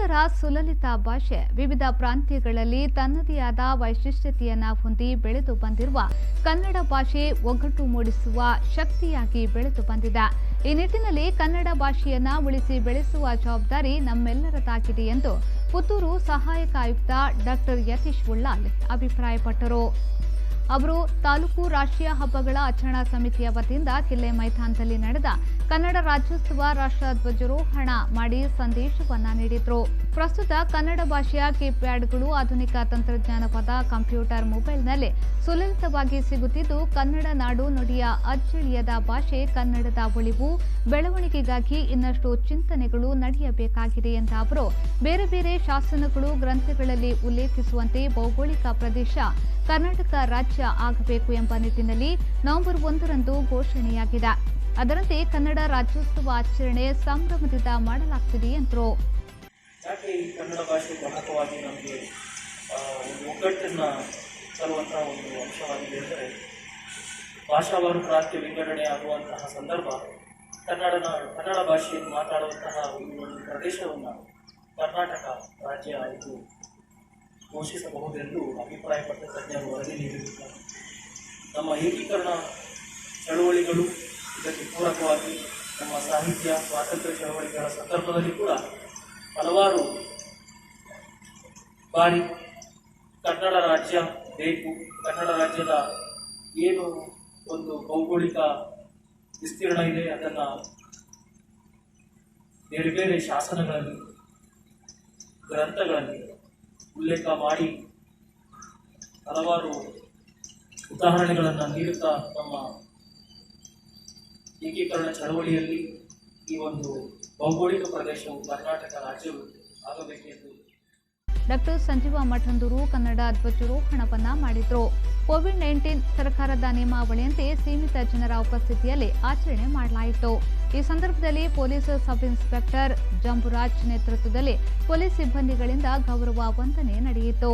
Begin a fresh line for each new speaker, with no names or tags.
ಕನ್ನಡ ಸುಲಲಿತ ಭಾಷೆ ವಿವಿಧ ಪ್ರಾಂತ್ಯಗಳಲ್ಲಿ ತನ್ನದೇ ಆದ ವೈಶಿಷ್ಟ್ಯತೆಯನ್ನು ಹೊಂದಿ ಬೆಳೆದು ಬಂದಿರುವ ಕನ್ನಡ ಭಾಷೆ ಒಗ್ಗಟ್ಟು ಮೂಡಿಸುವ ಶಕ್ತಿಯಾಗಿ ಬೆಳೆದು ಬಂದಿದೆ. ಈ ನಿಟ್ಟಿನಲ್ಲಿ ಕನ್ನಡ ಭಾಷೆಯನ್ನ ಉಳಿಸಿ ಬೆಳೆಸುವ ಜವಾಬ್ದಾರಿ ನಮ್ಮೆಲ್ಲರದಾಗಿದೆ ಎಂದು ಪುತ್ತೂರು ಸಹಾಯಕ ಆಯುಕ್ತ ಡಾಕ್ಟರ್ ಯತೀಶ್ ಉಳ್ಳಾಲ್ ಅಭಿಪ್ರಾಯಪಟ್ಟರು. ಅವರು ತಾಲೂಕು ರಾಷ್ಟ್ರೀಯ ಹಬ್ಬಗಳ ಆಚರಣಾ ಸಮಿತಿಯ ವತಿಯಿಂದ ಕಿಲ್ಲೆ ಮೈದಾನದಲ್ಲಿ ನಡೆದ ಕನ್ನಡ ರಾಜ್ಯೋತ್ಸವ ರಾಷ್ಟ್ರ ಧ್ವಜಾರೋಹಣ ಮಾಡಿ ಸಂದೇಶವನ್ನ ನೀಡಿದರು. ಪ್ರಸ್ತುತ ಕನ್ನಡ ಭಾಷೆಯ ಕೀಪ್ಯಾಡ್ಗಳು ಆಧುನಿಕ ತಂತ್ರಜ್ಞಾನವಾದ ಕಂಪ್ಯೂಟರ್ ಮೊಬೈಲ್ನಲ್ಲಿ ಸುಲಲಿತವಾಗಿ ಸಿಗುತ್ತಿದ್ದು, ಕನ್ನಡ ನಾಡು ನುಡಿಯ ಅಜ್ಜಳಿಯದ ಭಾಷೆ ಕನ್ನಡದ ಉಳಿವು ಬೆಳವಣಿಗೆಗಾಗಿ ಇನ್ನಷ್ಟು ಚಿಂತನೆಗಳು ನಡೆಯಬೇಕಾಗಿದೆ ಎಂದ ಅವರು, ಬೇರೆ ಬೇರೆ ಶಾಸನಗಳು ಗ್ರಂಥಗಳಲ್ಲಿ ಉಲ್ಲೇಖಿಸುವಂತೆ ಭೌಗೋಳಿಕ ಪ್ರದೇಶ ಕರ್ನಾಟಕ ರಾಜ್ಯ ಆಗಬೇಕು ಎಂಬ ನಿಟ್ಟಿನಲ್ಲಿ ನವೆಂಬರ್ 1ರಂದು ಘೋಷಣೆಯಾಗಿದೆ. ಅದರಂತೆ ಕನ್ನಡ ರಾಜ್ಯೋತ್ಸವ ಆಚರಣೆ ಸಂಭ್ರಮದಿಂದ ಮಾಡಲಾಗುತ್ತಿದೆ ಎಂದರು.
ಯಾಕೆ ಈ ಕನ್ನಡ ಭಾಷೆ ಪ್ರಮುಖವಾಗಿ ನಮಗೆ ಒಂದು ಒಗ್ಗಟ್ಟನ್ನು ತರುವಂತಹ ಒಂದು ಅಂಶವಾಗಿದೆ ಅಂದರೆ, ಭಾಷಾವಾರು ಪ್ರಾಂತ್ಯ ವಿಂಗಡಣೆ ಆಗುವಂತಹ ಸಂದರ್ಭ ಕನ್ನಡ ಭಾಷೆಯನ್ನು ಮಾತಾಡುವಂತಹ ಒಂದು ಪ್ರದೇಶವನ್ನು ಕರ್ನಾಟಕ ರಾಜ್ಯ ಇದು ಘೋಷಿಸಬಹುದೆಂದು ಅಭಿಪ್ರಾಯಪಟ್ಟ ತಜ್ಞರು ವರದಿ ನೀಡಿರುತ್ತಾರೆ. ನಮ್ಮ ಏಕೀಕರಣ ಚಳವಳಿಗಳು ಇದಕ್ಕೆ ಪೂರಕವಾಗಿ ನಮ್ಮ ಸಾಹಿತ್ಯ ಸ್ವಾತಂತ್ರ್ಯ ಚಳವಳಿಗಳ ಸಂದರ್ಭದಲ್ಲಿ ಕೂಡ ಹಲವಾರು ಬಾರಿ ಕನ್ನಡ ರಾಜ್ಯ ಬೇಕು, ಕನ್ನಡ ರಾಜ್ಯದ ಏನು ಒಂದು ಭೌಗೋಳಿಕ ವಿಸ್ತೀರ್ಣ ಇದೆ ಅದನ್ನು ಬೇರೆ ಬೇರೆ ಶಾಸನಗಳಲ್ಲಿ ಗ್ರಂಥಗಳಲ್ಲಿ ಉಲ್ಲೇಖ ಮಾಡಿ ಹಲವಾರು ಉದಾಹರಣೆಗಳನ್ನು ನೀಡುತ್ತಾ ನಮ್ಮ ಏಕೀಕರಣ ಚಳವಳಿಯಲ್ಲಿ ಈ ಒಂದು ಭೌಗೋಳಿಕ ಪ್ರದೇಶವು ಕರ್ನಾಟಕ ರಾಜ್ಯವು ಆಗಬೇಕೆಂದು
ಡಾಕ್ಟರ್ ಸಂಜೀವ ಮಠಂದೂರು ಕನ್ನಡ ಧ್ವಜಾರೋಹಣವನ್ನ ಮಾಡಿದ್ರು. ಕೋವಿಡ್-19 ಸರ್ಕಾರದ ನಿಯಮಾವಳಿಯಂತೆ ಸೀಮಿತ ಜನರ ಉಪಸ್ಥಿತಿಯಲ್ಲಿ ಆಚರಣೆ ಮಾಡಲಾಯಿತು. ಈ ಸಂದರ್ಭದಲ್ಲಿ ಪೊಲೀಸ್ ಸಬ್ ಇನ್ಸ್ಪೆಕ್ಟರ್ ಜಂಬುರಾಜ್ ನೇತೃತ್ವದಲ್ಲಿ ಪೊಲೀಸ್ ಸಿಬ್ಬಂದಿಗಳಿಂದ ಗೌರವ ವಂದನೆ ನಡೆಯಿತು.